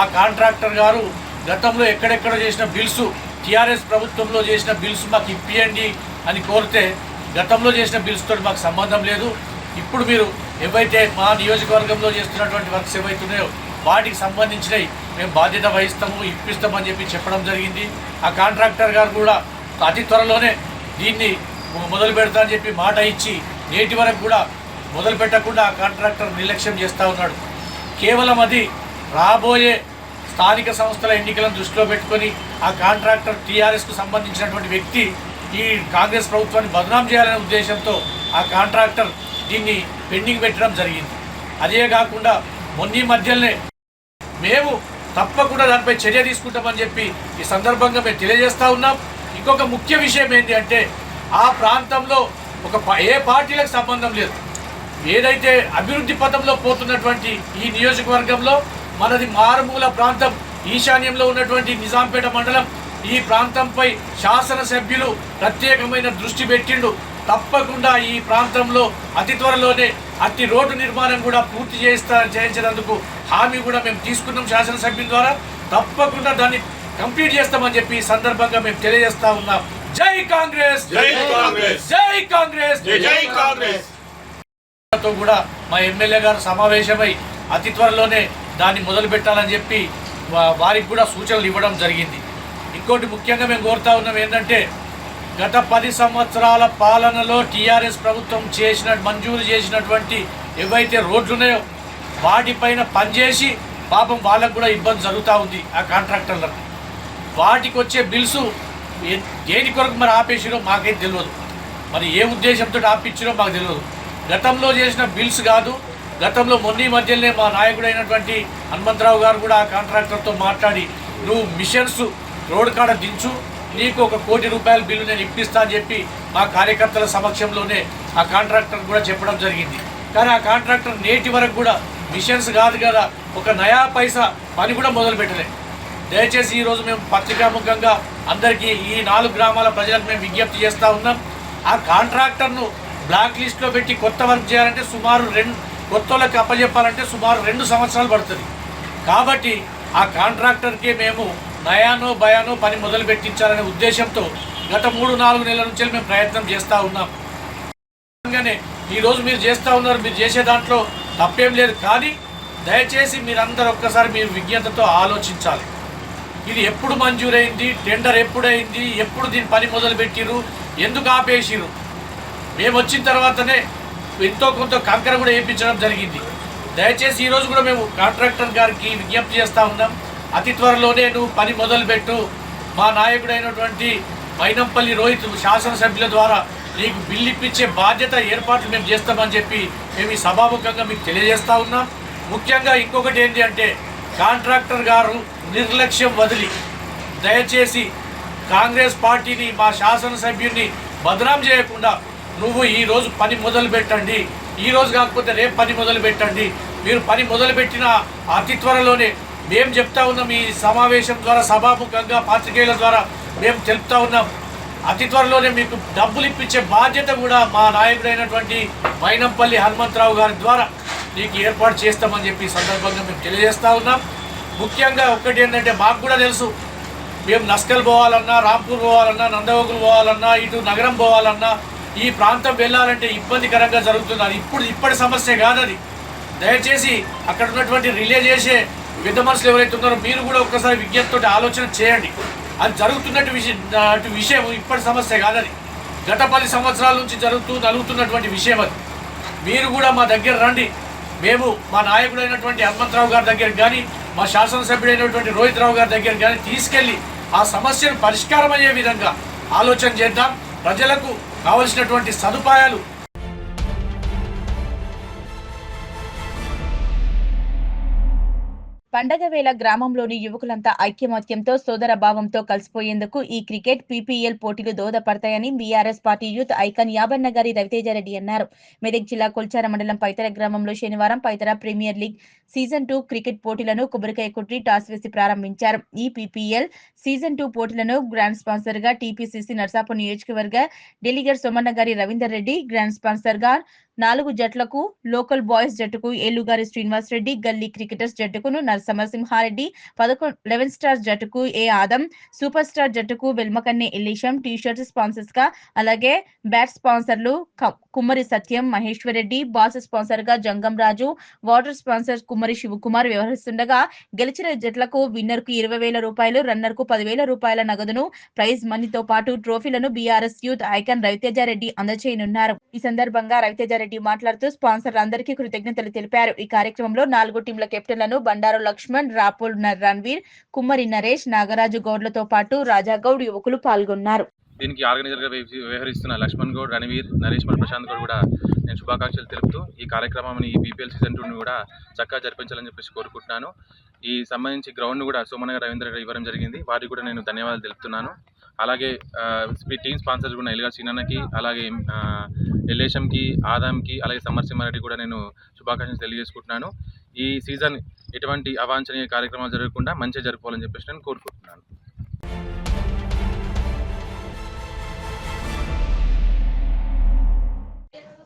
L: ఆ కాంట్రాక్టర్ గారు గతంలో ఎక్కడెక్కడ చేసిన బిల్స్, టీఆర్ఎస్ ప్రభుత్వంలో చేసిన బిల్స్ మాకు ఇప్పియండి అని కోరితే, గతంలో చేసిన బిల్స్తో మాకు సంబంధం లేదు, ఇప్పుడు మీరు ఏవైతే మా నియోజకవర్గంలో చేస్తున్నటువంటి వర్క్స్ ఏవైతున్నాయో వాటికి సంబంధించినవి మేము బాధ్యత వహిస్తాము, ఇప్పిస్తామని చెప్పడం జరిగింది. ఆ కాంట్రాక్టర్ గారు కూడా అతి త్వరలోనే దీన్ని మొదలు పెడతా అని చెప్పి మాట ఇచ్చి నేటి వరకు కూడా మొదలు పెట్టకుండా ఆ కాంట్రాక్టర్ నిర్లక్ష్యం చేస్తూ ఉన్నాడు. కేవలం అది రాబోయే స్థానిక సంస్థల ఎన్నికలను దృష్టిలో పెట్టుకొని ఆ కాంట్రాక్టర్ టీఆర్ఎస్కు సంబంధించినటువంటి వ్యక్తి ఈ కాంగ్రెస్ ప్రభుత్వాన్ని బదనాం చేయాలనే ఉద్దేశంతో ఆ కాంట్రాక్టర్ దీన్ని పెండింగ్ పెట్టడం జరిగింది. అదే కాకుండా మొన్న మధ్యలోనే మేము తప్పకుండా దానిపై చర్య తీసుకుంటామని చెప్పి ఈ సందర్భంగా మేము తెలియజేస్తూ ఉన్నాం. ఇంకొక ముఖ్య విషయం ఏంటి అంటే, ఆ ప్రాంతంలో ఏ పార్టీలకు సంబంధం లేదు. ఏదైతే అభివృద్ధి పథంలో పోతున్నటువంటి ఈ నియోజకవర్గంలో మనది మారుమూల ప్రాంతం, ఈశాన్యంలో ఉన్నటువంటి నిజాంపేట మండలం, ఈ ప్రాంతంపై శాసనసభ్యులు ప్రత్యేకమైన దృష్టి పెట్టిండు. తప్పకుండా ఈ ప్రాంతంలో అతి త్వరలోనే అతి రోడ్డు నిర్మాణం కూడా పూర్తి చేయించినందుకు హామీ కూడా మేము తీసుకున్నాం శాసనసభ్యుల ద్వారా. తప్పకుండా దాన్ని కంప్లీట్ చేస్తామని చెప్పి ఈ సందర్భంగా మేము తెలియజేస్తా ఉన్నాం. జై కాంగ్రెస్, జై కాంగ్రెస్, జై కాంగ్రెస్, జై కాంగ్రెస్. తో కూడా మా ఎమ్మెల్యే గారు సమావేశమై అతి త్వరలోనే దాన్ని మొదలు పెట్టాలని చెప్పి వారికి కూడా సూచనలు ఇవ్వడం జరిగింది. ఇంకోటి ముఖ్యంగా మేము కోరుతా ఉన్నాం ఏంటంటే, గత 10 సంవత్సరాల పాలనలో టీఆర్ఎస్ ప్రభుత్వం మంజూరు చేసినటువంటి ఏవైతే రోడ్లు ఉన్నాయో వాటిపైన పనిచేసి పాపం వాళ్ళకు కూడా ఇబ్బంది జరుగుతూ ఉంది ఆ కాంట్రాక్టర్లకు. వాటికి వచ్చే బిల్స్ దేని కొరకు మరి ఆపేసిరో మాకేం తెలియదు, మరి ఏ ఉద్దేశంతో ఆపించిరో మాకు తెలియదు. గతంలో చేసిన బిల్స్ కాదు, గతంలో మొన్న మధ్యలోనే మా నాయకుడైనటువంటి హనుమంతరావు గారు కూడా ఆ కాంట్రాక్టర్తో మాట్లాడి, నువ్వు మిషన్స్ రోడ్ కాడ దించు, నీకు ₹1 కోటి బిల్లు నేను ఇప్పిస్తా అని చెప్పి మా కార్యకర్తల సమక్షంలోనే ఆ కాంట్రాక్టర్ కూడా చెప్పడం జరిగింది. కానీ ఆ కాంట్రాక్టర్ నేటి వరకు కూడా మిషన్స్ కాదు కదా, ఒక నయా పైసా పని కూడా మొదలు పెట్టలేదు. దయచేసి ఈరోజు మేము పత్రికాముఖంగా అందరికీ ఈ 4 గ్రామాల ప్రజలకు మేము విజ్ఞప్తి చేస్తూ ఉన్నాం. ఆ కాంట్రాక్టర్ను బ్లాక్ లిస్ట్లో పెట్టి కొత్త వర్క్ చేయాలంటే కొత్త వాళ్ళకి అప్పచెప్పాలంటే సుమారు 2 సంవత్సరాలు పడుతుంది. కాబట్టి ఆ కాంట్రాక్టర్కే మేము నయానో భయానో పని మొదలు పెట్టించాలనే ఉద్దేశంతో గత 3-4 నెలల నుంచి మేము ప్రయత్నం చేస్తూ ఉన్నాం. భాగంగానే ఈరోజు మీరు చేస్తూ ఉన్నారు. మీరు చేసే దాంట్లో తప్పేం లేదు. కానీ దయచేసి మీరందరూ ఒక్కసారి మీరు విజ్ఞతతో ఆలోచించాలి. ఇది ఎప్పుడు మంజూరైంది, టెండర్ ఎప్పుడైంది, ఎప్పుడు దీని పని మొదలుపెట్టిరు, ఎందుకు ఆపేసిరు. మేము వచ్చిన తర్వాతనే ఎంతో కొంత కంకర కూడా వేయించడం జరిగింది. దయచేసి ఈరోజు కూడా మేము కాంట్రాక్టర్ గారికి విజ్ఞప్తి చేస్తూ ఉన్నాం. అతి త్వరలోనే నువ్వు పని మొదలుపెట్టు. మా నాయకుడైనటువంటి మైనంపల్లి రోహిత్ శాసనసభ్యుల ద్వారా నీకు బిల్లు ఇప్పించే బాధ్యత ఏర్పాట్లు మేము చేస్తామని చెప్పి మేము ఈ సభాముఖంగా మీకు తెలియజేస్తూ ఉన్నాం. ముఖ్యంగా ఇంకొకటి ఏంటి అంటే కాంట్రాక్టర్ గారు నిర్లక్ష్యం వదిలి దయచేసి కాంగ్రెస్ పార్టీని మా శాసనసభ్యుని బదనాం చేయకుండా నువ్వు ఈరోజు పని మొదలు పెట్టండి, ఈరోజు కాకపోతే రేపు పని మొదలు పెట్టండి. మీరు పని మొదలుపెట్టిన అతి త్వరలోనే మేము చెప్తా ఉన్నాం. ఈ సమావేశం ద్వారా సభాముఖంగా పాత్రికేయుల ద్వారా మేము తెలుపుతా ఉన్నాం. అతి త్వరలోనే మీకు డబ్బులు ఇప్పించే బాధ్యత కూడా మా నాయకుడైనటువంటి మైనంపల్లి హనుమంతరావు గారి ద్వారా నీకు ఏర్పాటు చేస్తామని చెప్పి ఈ సందర్భంగా మేము తెలియజేస్తూ ఉన్నాం. ముఖ్యంగా ఒక్కటి ఏంటంటే మాకు కూడా తెలుసు, మేము నస్కల్ పోవాలన్నా, రాంపూర్ పోవాలన్నా, నందగోకులు పోవాలన్నా, ఇటు నగరం పోవాలన్నా ఈ ప్రాంతం వెళ్ళాలంటే ఇబ్బందికరంగా జరుగుతుంది. ఇప్పటి సమస్య కాదది. దయచేసి అక్కడ ఉన్నటువంటి రిలే చేసే పెద్ద మనుషులు ఎవరైతే ఉన్నారో మీరు కూడా ఒక్కసారి విజ్ఞప్తితో ఆలోచన చేయండి. అది జరుగుతున్నట్టు విషయం ఇప్పటి సమస్య కాదది. గత 10 సంవత్సరాల నుంచి నలుగుతున్నటువంటి విషయం అది. మీరు కూడా మా దగ్గర రండి. మేము మా నాయకుడైనటువంటి హనుమంతరావు గారి దగ్గర కానీ, మా శాసనసభ్యుడైనటువంటి రోహిత్ రావు గారి దగ్గర కానీ తీసుకెళ్ళి ఆ సమస్యను పరిష్కారం అయ్యే విధంగా ఆలోచన చేద్దాం. ప్రజలకు కావలసినటువంటి సదుపాయాలు
A: పండగ వేళ గ్రామంలోని యువకులంతా ఐక్యమత్యంతో సోదర భావంతో కలిసిపోయేందుకు ఈ క్రికెట్ పీపీఎల్ పోటీలు దోహదపడతాయని BRS party youth icon Yabannagari Ravi Teja Reddy అన్నారు. మెదక్ జిల్లా కొల్చార మండలం పైతర గ్రామంలో శనివారం Paithara premier league season 2 cricket పోటీలను కొబ్బరికాయ కొట్టి టాస్ వేసి ప్రారంభించారు. ఈ పీపీఎల్ సీజన్ 2 పోటీలను గ్రాండ్ స్పాన్సర్ గా టీపీసీసీ నర్సాపూర్ నియోజకవర్గ డెలిగేట్ సోమన్నగారి రవీందర్ రెడ్డి, గ్రాండ్ స్పాన్సర్ గా 4 జట్లకు లోకల్ బాయ్స్ జట్టుకు ఏలుగారి శ్రీనివాస్ రెడ్డి, గల్లీ క్రికెటర్స్ జట్టుకును నరసింహారెడ్డి, 11 స్టార్ జట్టుకు ఏ ఆదం, సూపర్ స్టార్ జట్టుకు వెల్మకన్నె ఎల్లీశం టీ-షర్ట్స్ స్పాన్సర్స్ గా, అలాగే బ్యాట్ స్పాన్సర్లు కుమ్మరి సత్యం, మహేశ్వర్ రెడ్డి, బాస్ స్పాన్సర్ గా జంగం రాజు, వాటర్ స్పాన్సర్ కుమ్మరి శివకుమార్ వ్యవహరిస్తుండగా గెలిచిన జట్లకు విన్నర్ కు 20,000 రూపాయలు, రన్నర్ కు 10,000 రూపాయల నగదును, ప్రైజ్ మనీతో పాటు ట్రోఫీలను బీఆర్ఎస్ యూత్ ఐకాన్ రవితేజారెడ్డి అందజేయనున్నారు. ఈ సందర్భంగా రవితేజారెడ్డి మాట్లాడుతూ స్పాన్సర్లందరికీ కృతజ్ఞతలు తెలిపారు. ఈ కార్యక్రమంలో 4 టీంల కెప్టెన్లను బండారు లక్ష్మణ్, రాపుల్ రణవీర్, కుమ్మరి నరేష్, నాగరాజు గౌడ్లతో పాటు రాజాగౌడ్ యువకులు పాల్గొన్నారు.
M: దీనికి ఆర్గనైజర్గా వ్యవహరిస్తున్న లక్ష్మణ్ గౌడ్, రణవీర్, నరేష్, ప్రశాంత్ గౌడ్ కూడా నేను శుభాకాంక్షలు తెలుపుతూ ఈ కార్యక్రమాన్ని ఈ పీపీఎల్ సీజన్ 2ని కూడా చక్కగా జరిపించాలని చెప్పేసి కోరుకుంటున్నాను. ఈ సంబంధించి గ్రౌండ్ కూడా సోమనగర్ రవీంద్ర రెడ్డి ఇవ్వడం జరిగింది. వారికి కూడా నేను ధన్యవాదాలు తెలుపుతున్నాను. అలాగే టీమ్ స్పాన్సర్స్ కూడా ఎల్గా సీనన్నకి, అలాగే ఎల్లేశంకి, ఆదాంకి, అలాగే సమర్సింహారెడ్డి కూడా నేను శుభాకాంక్షలు తెలియజేసుకుంటున్నాను. ఈ సీజన్ ఎటువంటి అవాంఛనీయ కార్యక్రమాలు జరగకుండా మంచిగా జరుపుకోవాలని చెప్పేసి నేను కోరుకుంటున్నాను.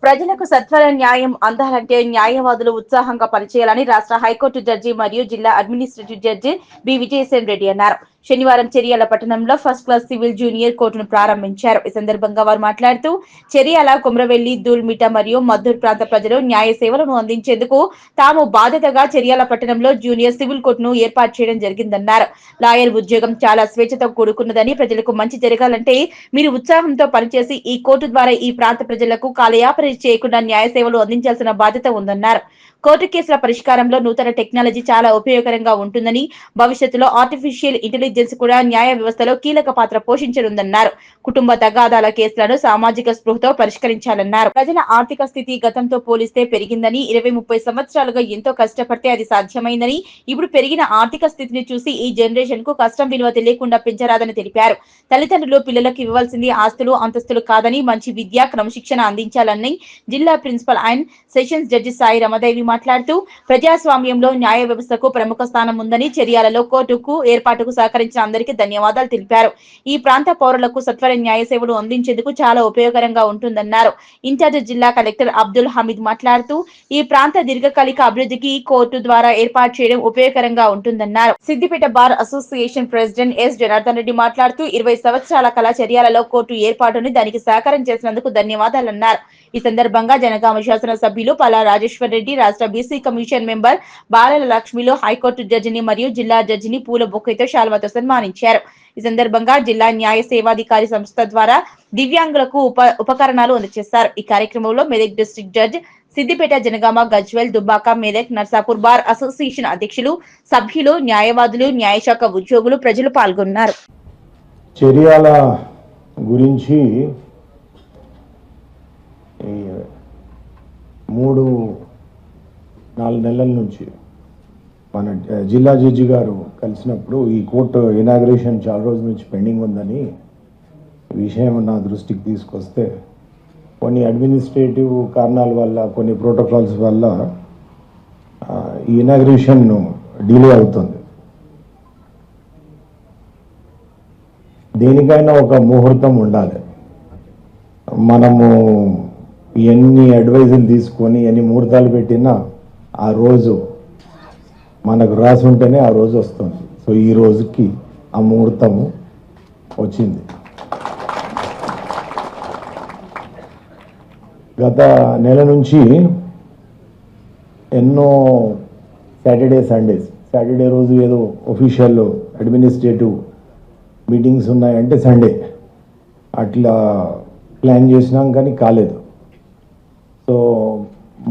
A: ప్రజలకు సత్వర న్యాయం అందాలంటే న్యాయవాదులు ఉత్సాహంగా పనిచేయాలని రాష్ట్ర హైకోర్టు జడ్జి మరియు జిల్లా administrative judge B Vijaysen Reddy అన్నారు. శనివారం చెరియాల పట్టణంలో ఫస్ట్ క్లాస్ సివిల్ జూనియర్ కోర్టును ప్రారంభించారు. ఈ సందర్భంగా వారు మాట్లాడుతూ చెరియాల, కుమ్రవెల్లి, దూల్మిట మరియు మద్దూరు ప్రాంత ప్రజలు న్యాయ సేవలను అందించేందుకు తాము బాధ్యతగా చెరియాల పట్టణంలో జూనియర్ సివిల్ కోర్టును ఏర్పాటు చేయడం జరిగిందన్నారు. లాయర్ ఉద్యోగం చాలా స్వేచ్ఛతో కూడుకున్నదని, ప్రజలకు మంచి జరగాలంటే మీరు ఉత్సాహంతో పనిచేసి ఈ కోర్టు ద్వారా ఈ ప్రాంత ప్రజలకు కాలయాపన చేయకుండా న్యాయ సేవలు అందించాల్సిన బాధ్యత ఉందన్నారు. కోర్టు కేసుల పరిష్కారంలో నూతన టెక్నాలజీ చాలా ఉపయోగకరంగా ఉంటుందని, భవిష్యత్తులో ఆర్టిఫిషియల్ ఇంటెలిజెన్స్ కూడా న్యాయ వ్యవస్థలో కీలక పాత్ర పోషించనుందన్నారు. కుటుంబ తగాదాల కేసులను సామాజిక స్పృహతో పరిష్కరించాలన్నారు. ప్రజల ఆర్థిక స్థితి గతంతో పోలిస్తే పెరిగిందని, 20-30 సంవత్సరాలుగా ఎంతో కష్టపడితే అది సాధ్యమైందని, ఇప్పుడు పెరిగిన ఆర్థిక స్థితిని చూసి ఈ జనరేషన్ కు కష్టం విలువ తెలియకుండా పెంచరాదని తెలిపారు. తల్లిదండ్రులు పిల్లలకు ఇవ్వాల్సింది ఆస్తులు, అంతస్తులు కాదని మంచి విద్య, క్రమశిక్షణ అందించాలని జిల్లా principal and sessions judge Sai Ramadevi మాట్లాడుతూ ప్రజాస్వామ్యంలో న్యాయ వ్యవస్థకు ప్రముఖ స్థానం ఉందని, చర్యలలో కోర్టుకు ఏర్పాటుకు సహకరించిన అందరికీ ధన్యవాదాలు తెలిపారు. ఈ ప్రాంత పౌరులకు సత్వర న్యాయ సేవలు అందించేందుకు చాలా ఉపయోగకరంగా ఉంటుందన్నారు. ఇన్ఛార్జ్ జిల్లా కలెక్టర్ అబ్దుల్ హమీద్ మాట్లాడుతూ ఈ ప్రాంత దీర్ఘకాలిక అభివృద్ధికి కోర్టు ద్వారా ఏర్పాటు చేయడం ఉపయోగకరంగా ఉంటుందన్నారు. Siddipet bar association president S Janardhan Reddy మాట్లాడుతూ 20 సంవత్సరాల కళ చర్యలలో కోర్టు ఏర్పాటుని దానికి సహకారం చేసినందుకు ధన్యవాదాలన్నారు. ఈ సందర్భంగా జనగామ శాసనసభ్యులు పల్లా రాజేశ్వర్ రెడ్డి, రాష్ట్ర బీసీ కమిషన్ మెంబర్ బాలల లక్ష్మిలో హైకోర్టు జడ్జిని మరియు జిల్లా జడ్జిని పూల బొకేతో శాల్వాతో సన్మానించారు. ఈ సందర్భంగా జిల్లా న్యాయ సేవాధికారి సంస్థ ద్వారా దివ్యాంగులకు ఉపకరణాలు అందజేశారు. ఈ కార్యక్రమంలో Medak district judge, Siddipet, Janagama, Gajwel, Dubbaka, Medak, Narsapur bar association అధ్యక్షులు, సభ్యులు, న్యాయవాదులు, న్యాయశాఖ ఉద్యోగులు, ప్రజలు పాల్గొన్నారు.
N: చర్యల గురించి 3-4 నెలల నుంచి మన జిల్లా జడ్జి గారు కలిసినప్పుడు ఈ కోర్టు ఇనాగ్రేషన్ చాలా రోజుల నుంచి పెండింగ్ ఉందని విషయం నా దృష్టికి తీసుకొస్తే కొన్ని అడ్మినిస్ట్రేటివ్ కారణాల వల్ల, కొన్ని ప్రోటోకాల్స్ వల్ల ఈ ఇనాగ్రేషన్ డిలే అవుతుంది. దేనికైనా ఒక ముహూర్తం ఉండాలి. మనము ఎన్ని అడ్వైజులు తీసుకొని ఎన్ని ముహూర్తాలు పెట్టినా ఆ రోజు మనకు రాసి ఉంటేనే ఆ రోజు వస్తుంది. సో ఈ రోజుకి ఆ ముహూర్తము వచ్చింది. గత నెల నుంచి ఎన్నో సాటర్డే రోజు ఏదో ఒఫీషియల్ అడ్మినిస్ట్రేటివ్ మీటింగ్స్ ఉన్నాయంటే సండే అట్లా ప్లాన్ చేసినాం కానీ కాలేదు. సో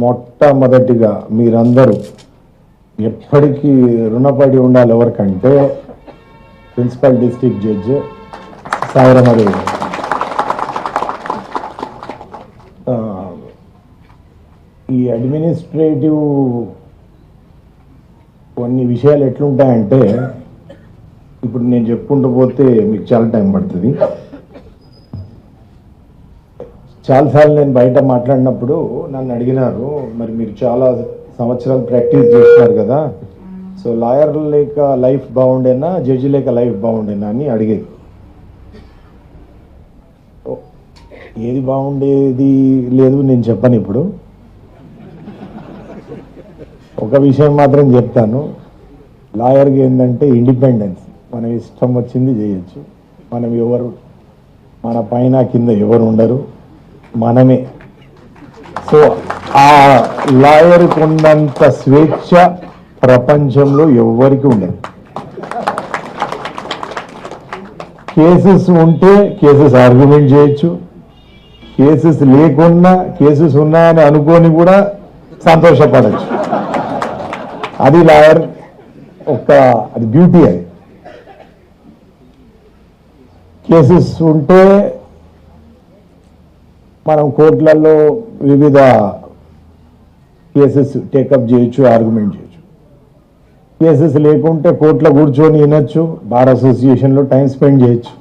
N: మొట్టమొదటిగా మీరందరూ ఎప్పటికీ రుణపడి ఉండాలి ఎవరికంటే ప్రిన్సిపల్ డిస్ట్రిక్ట్ జడ్జి సాయిరామాదేవి. ఈ అడ్మినిస్ట్రేటివ్ కొన్ని విషయాలు ఎట్లుంటాయంటే ఇప్పుడు నేను చెప్పుకుంటూ పోతే మీకు చాలా టైం పడుతుంది. చాలాసార్లు నేను బయట మాట్లాడినప్పుడు నన్ను అడిగినారు, మరి మీరు చాలా సంవత్సరాలు ప్రాక్టీస్ చేస్తున్నారు కదా, సో లాయర్ లేక లైఫ్ బాగుండేనా, జడ్జి లేక లైఫ్ బాగుండేనా అని అడిగేది. ఏది బాగుండేది లేదు నేను చెప్పను. ఇప్పుడు ఒక విషయం మాత్రం చెప్తాను, లాయర్కి ఏంటంటే ఇండిపెండెన్స్. మనం ఇష్టం వచ్చింది చేయొచ్చు. మనం మన పైన కింద ఎవరు ఉండరు, మనమే. సో ఆ లాయర్కి ఉన్నంత స్వేచ్ఛ ప్రపంచంలో ఎవరికి ఉండదు. కేసెస్ ఉంటే కేసెస్ ఆర్గ్యుమెంట్ చేయొచ్చు, కేసెస్ లేకున్నా కేసెస్ ఉన్నాయని అనుకొని కూడా సంతోషపడచ్చు. అది లాయర్ అది బ్యూటీ. అది కేసెస్ ఉంటే మనం కోర్టులలో వివిధ కేసెస్ టేకప్ చేయొచ్చు, ఆర్గ్యుమెంట్ చేయొచ్చు. కేసెస్ లేకుంటే కోర్టులో కూర్చొని వినొచ్చు, బార్ అసోసియేషన్లో టైం స్పెండ్ చేయొచ్చు.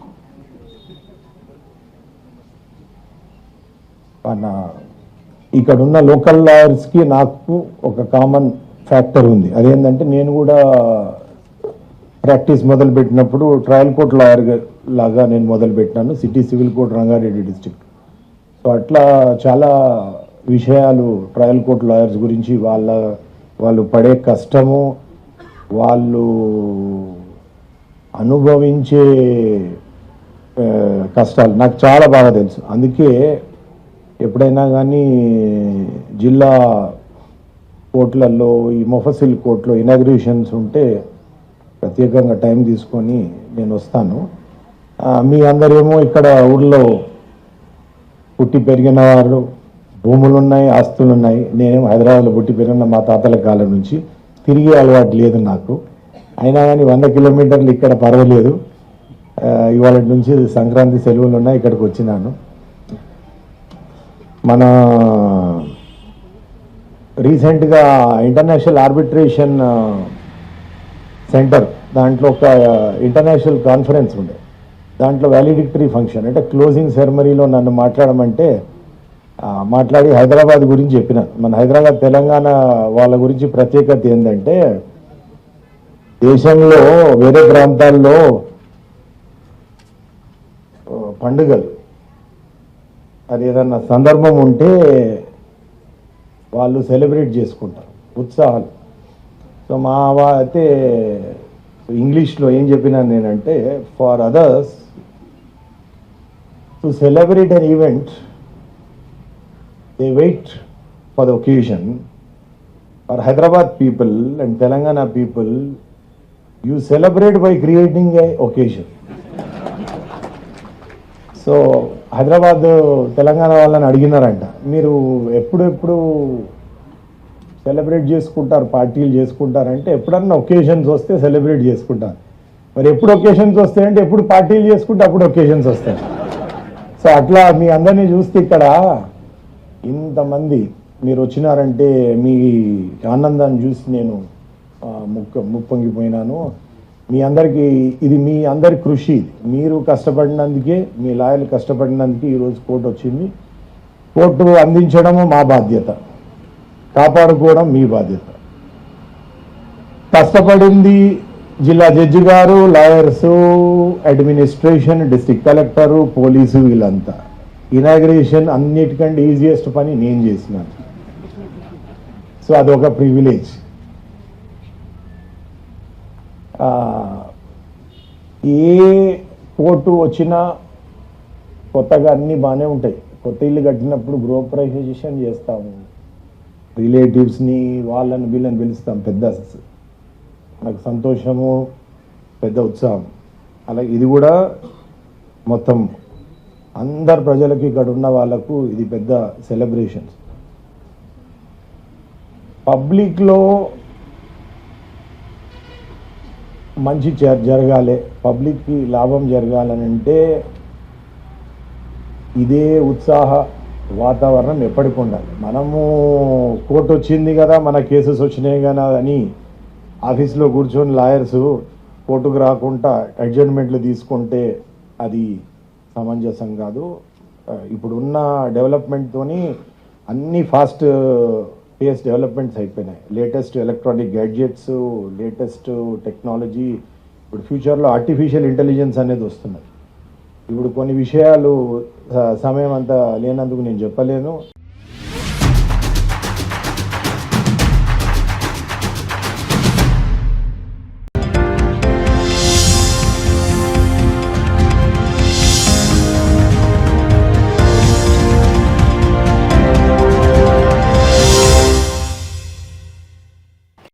N: ఇక్కడ ఉన్న లోకల్ లాయర్స్కి నాకు ఒక కామన్ ఫ్యాక్టర్ ఉంది. అదేంటంటే నేను కూడా ప్రాక్టీస్ మొదలుపెట్టినప్పుడు ట్రయల్ కోర్ట్ లాయర్ లాగా నేను మొదలుపెట్టినాను, city civil court Rangareddy district. So అట్లా చాలా విషయాలు ట్రయల్ కోర్ట్ లాయర్స్ గురించి, వాళ్ళు పడే కష్టము, వాళ్ళు అనుభవించే కష్టాలు నాకు చాలా బాగా తెలుసు. అందుకే ఎప్పుడైనా కానీ జిల్లా కోర్టులలో, ఈ మొఫసిల్ కోర్టులో ఇనాగ్రేషన్స్ ఉంటే ప్రత్యేకంగా టైం తీసుకొని నేను వస్తాను. మీ అందరేమో ఇక్కడ ఊళ్ళో పుట్టి పెరిగిన వారు, భూములు ఉన్నాయి, ఆస్తులు ఉన్నాయి. నేనేమో హైదరాబాద్లో పుట్టి పెరిగిన మా తాతల కాలం నుంచి తిరిగే అలవాటు లేదు నాకు. అయినా కానీ 100 కిలోమీటర్లు ఇక్కడ పర్వాలేదు. ఇవాళ నుంచి సంక్రాంతి సెలవులు ఉన్నాయి, ఇక్కడికి వచ్చినాను. మన రీసెంట్గా ఇంటర్నేషనల్ ఆర్బిట్రేషన్ సెంటర్ దాంట్లో ఒక ఇంటర్నేషనల్ కాన్ఫరెన్స్ ఉండే. దాంట్లో వ్యాలిడిక్టరీ ఫంక్షన్ అంటే క్లోజింగ్ సెరమనీలో నన్ను మాట్లాడమంటే మాట్లాడి హైదరాబాద్ గురించి చెప్పిన. మన హైదరాబాద్ తెలంగాణ వాళ్ళ గురించి ప్రత్యేకత ఏంటంటే, దేశంలో వేరే ప్రాంతాల్లో పండుగలు అది ఏదన్నా సందర్భం ఉంటే వాళ్ళు సెలబ్రేట్ చేసుకుంటారు, ఉత్సాహాలు. సో మా అయితే ఇంగ్లీష్లో ఏం చెప్పినా నేనంటే, for others to celebrate an event they wait for the occasion. For Hyderabad people and Telangana people, you celebrate by creating a occasion. So Hyderabad Telangana వాళ్ళని అడిగినారంట, మీరు ఎప్పుడు సెలబ్రేట్ చేసుకుంటారు, పార్టీలు చేసుకుంటారంటే ఎప్పుడన్నా ఒకేషన్స్ వస్తే సెలబ్రేట్ చేసుకుంటారు. మరి ఎప్పుడు ఒకేషన్స్ వస్తాయంటే ఎప్పుడు పార్టీలు చేసుకుంటే అప్పుడు ఒకేషన్స్ వస్తాయి. సో అట్లా మీ అందరినీ చూస్తే ఇక్కడ ఇంతమంది మీరు వచ్చినారంటే మీ ఆనందాన్ని చూసి నేను ముప్పొంగిపోయినాను. మీ అందరికీ ఇది మీ అందరి కృషి, మీరు కష్టపడినందుకే, మీ లాయర్లు కష్టపడినందుకే ఈరోజు కోర్టు వచ్చింది. కోర్టు అందించడము మా బాధ్యత, కాపాడుకోవడం మీ బాధ్యత. కష్టపడింది జిల్లా జడ్జి గారు, lawyers, administration, district collector, police, వీళ్ళంతా. ఇనాగ్రేషన్ అన్నిటికంటే ఈజియెస్ట్ పని నేను చేసినాను. సో అదొక ప్రివిలేజ్. ఏ కోర్టు వచ్చినా కొత్తగా అన్నీ బాగానే ఉంటాయి. కొత్త ఇల్లు కట్టినప్పుడు గృహప్రవేశం చేస్తాము, రిలేటివ్స్ని వాళ్ళని వీళ్ళని పిలుస్తాం, పెద్ద నాకు సంతోషము, పెద్ద ఉత్సాహం. అలాగే ఇది కూడా మొత్తం అందరు ప్రజలకి ఇక్కడ ఉన్న వాళ్ళకు ఇది పెద్ద సెలబ్రేషన్స్. పబ్లిక్లో మంచి జరగాలి, పబ్లిక్కి లాభం జరగాలని అంటే ఇదే ఉత్సాహ వాతావరణం ఎప్పటికి ఉండాలి. మనము కోర్టు వచ్చింది కదా, మన కేసెస్ వచ్చినాయి కదా అని ఆఫీస్లో కూర్చొని లాయర్సు కోర్టుకు రాకుండా అడ్జర్న్మెంట్లు తీసుకుంటే అది సమంజసం కాదు. ఇప్పుడున్న డెవలప్మెంట్తోని అన్ని ఫాస్ట్ పేస్ డెవలప్మెంట్స్ అయిపోయినాయి. Latest electronic gadgets, latest technology, ఇప్పుడు ఫ్యూచర్లో ఆర్టిఫిషియల్ ఇంటెలిజెన్స్ అనేది వస్తున్నది. ఇప్పుడు కొన్ని విషయాలు సమయం అంతా లేనందుకు నేను చెప్పలేను.